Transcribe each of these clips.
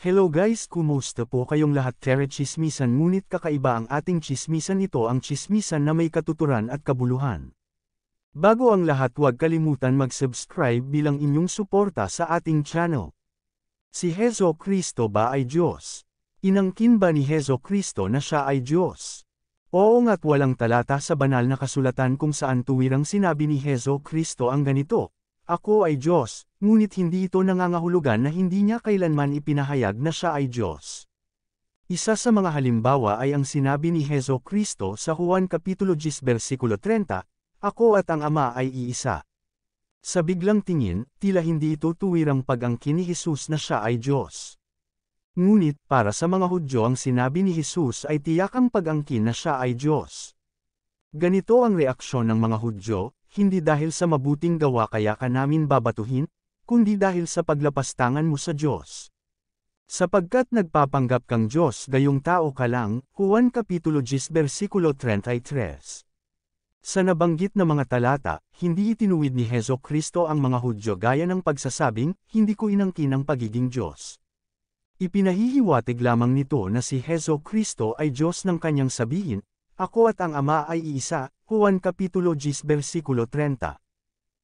Hello guys, kumusta po kayong lahat? Tere Chismisan, ngunit kakaiba ang ating chismisan, ito ang chismisan na may katuturan at kabuluhan. Bago ang lahat, huwag kalimutan mag-subscribe bilang inyong suporta sa ating channel. Si Hezo Kristo ba ay Diyos? Inangkin ba ni Hezo Kristo na siya ay Diyos? Oo nga't walang talata sa banal na kasulatan kung saan tuwirang sinabi ni Hezo Kristo ang ganito, "Ako ay Diyos," ngunit hindi ito nangangahulugan na hindi niya kailanman ipinahayag na siya ay Diyos. Isa sa mga halimbawa ay ang sinabi ni Hezo Kristo sa Juan Kapitulo 10 versikulo 30, "Ako at ang Ama ay iisa." Sa biglang tingin, tila hindi ito tuwirang pag-angkin ni Jesus na siya ay Diyos. Ngunit, para sa mga Hudyo, ang sinabi ni Jesus ay tiyakang pag-angkin na siya ay Diyos. Ganito ang reaksyon ng mga Hudyo, "Hindi dahil sa mabuting gawa kaya ka namin babatuhin, kundi dahil sa paglapastangan mo sa Diyos. Sapagkat nagpapanggap kang Diyos gayong tao ka lang." Juan Kapitulo 10 versikulo 33. Sa nabanggit na mga talata, hindi itinuwid ni Hezo Kristo ang mga Hudyo gaya ng pagsasabing, "Hindi ko inangkin ang pagiging Diyos." Ipinahihiwatig lamang nito na si Hezo Kristo ay Diyos ng kanyang sabihin, "Ako at ang Ama ay iisa." Juan Kapitulo 10 versikulo 30.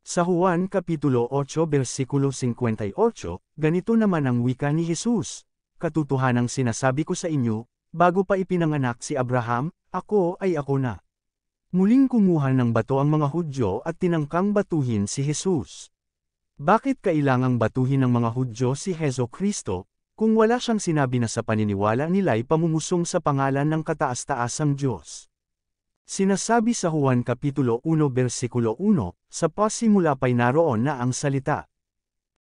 Sa Juan Kapitulo 8 versikulo 58, ganito naman ang wika ni Jesus, "Katotohanang sinasabi ko sa inyo, bago pa ipinanganak si Abraham, ako ay ako na." Muling kumuha ng bato ang mga Hudyo at tinangkang batuhin si Jesus. Bakit kailangang batuhin ng mga Hudyo si Hezo Kristo, kung wala siyang sinabi na sa paniniwala nila'y pamumusong sa pangalan ng kataas-taasang Diyos? Sinasabi sa Juan Kapitulo 1 versikulo 1, "Sa pasimula pa'y naroon na ang salita.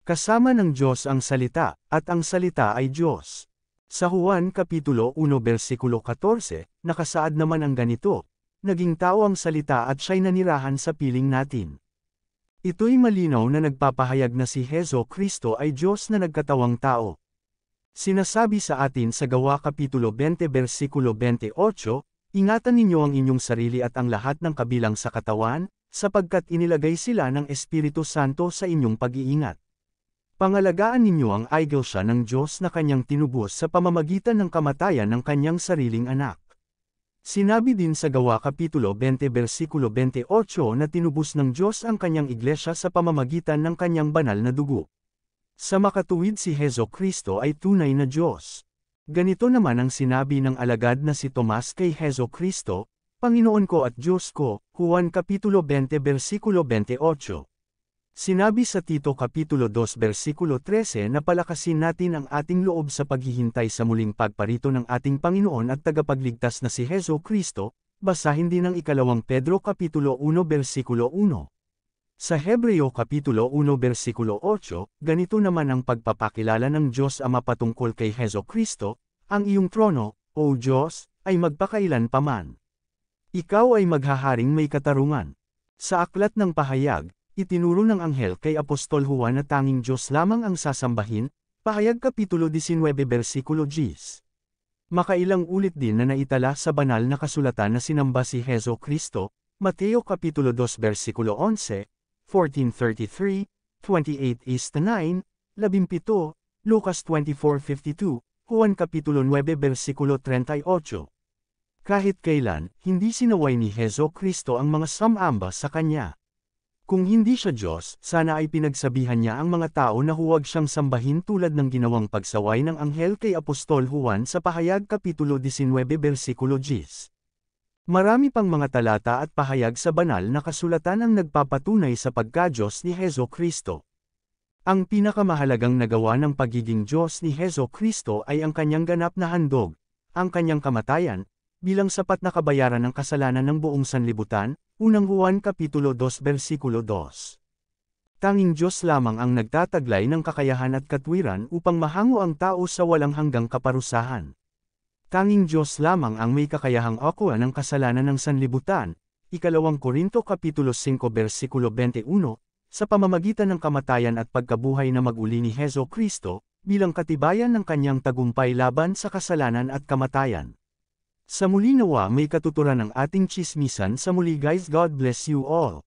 Kasama ng Diyos ang salita, at ang salita ay Diyos." Sa Juan Kapitulo 1 versikulo 14, nakasaad naman ang ganito, "Naging tao ang salita at siya'y nanirahan sa piling natin." Ito'y malinaw na nagpapahayag na si Hezo Kristo ay Diyos na nagkatawang tao. Sinasabi sa atin sa Gawa Kapitulo 20 versikulo 28, "Ingatan ninyo ang inyong sarili at ang lahat ng kabilang sa katawan, sapagkat inilagay sila ng Espiritu Santo sa inyong pag-iingat. Pangalagaan ninyo ang Iglesia ng Diyos na kanyang tinubos sa pamamagitan ng kamatayan ng kanyang sariling anak." Sinabi din sa Gawa Kapitulo 20 versikulo 28 na tinubos ng Diyos ang kanyang iglesia sa pamamagitan ng kanyang banal na dugo. Sa makatuwid, si Hezo Kristo ay tunay na Diyos. Ganito naman ang sinabi ng alagad na si Tomas kay Hezo Kristo, "Panginoon ko at Diyos ko." Juan Kapitulo 20 versikulo 28. Sinabi sa Tito Kapitulo 2 versikulo 13 na palakasin natin ang ating loob sa paghihintay sa muling pagparito ng ating Panginoon at tagapagligtas na si Hezo Kristo. Basahin din ang ikalawang Pedro Kapitulo 1 versikulo 1. Sa Hebreo Kapitulo 1 versikulo 8, ganito naman ang pagpapakilala ng Diyos Ama patungkol kay Hezo Kristo, "Ang iyong trono, O Diyos, ay magpakailan paman. Ikaw ay maghaharing may katarungan." Sa Aklat ng Pahayag, itinuro ng anghel kay Apostol Juan na tanging Diyos lamang ang sasambahin, Pahayag Kapitulo 19 versikulo 10. Makailang ulit din na naitala sa banal na kasulatan na sinamba si Hezo Kristo, Mateo Kapitulo 2 versikulo 11, 14:33, 28:9, 17, Lucas 24:52, Juan Kapitulo 9 versikulo 38. Kahit kailan, hindi sinaway ni Hezo Kristo ang mga sumamba sa kanya. Kung hindi siya Diyos, sana ay pinagsabihan niya ang mga tao na huwag siyang sambahin tulad ng ginawang pagsaway ng anghel kay Apostol Juan sa Pahayag Kapitulo 19 versikulo 10. Marami pang mga talata at pahayag sa banal na kasulatan ang nagpapatunay sa pagka-Diyos ni Hezo Kristo. Ang pinakamahalagang nagawa ng pagiging Diyos ni Hezo Kristo ay ang kanyang ganap na handog, ang kanyang kamatayan, bilang sapat na kabayaran ng kasalanan ng buong sanlibutan. Unang Juan Kapitulo 2 versikulo 2. Tanging Diyos lamang ang nagtataglay ng kakayahan at katwiran upang mahango ang tao sa walang hanggang kaparusahan. Tanging Diyos lamang ang may kakayahang akuan ng kasalanan ng sanlibutan. Ikalawang Korinto Kapitulo 5 versikulo 21, sa pamamagitan ng kamatayan at pagkabuhay na mag-uli ni Hezo Kristo, bilang katibayan ng kanyang tagumpay laban sa kasalanan at kamatayan. Sa muli nawa may katuturan ng ating chismisan sa muli guys. God bless you all.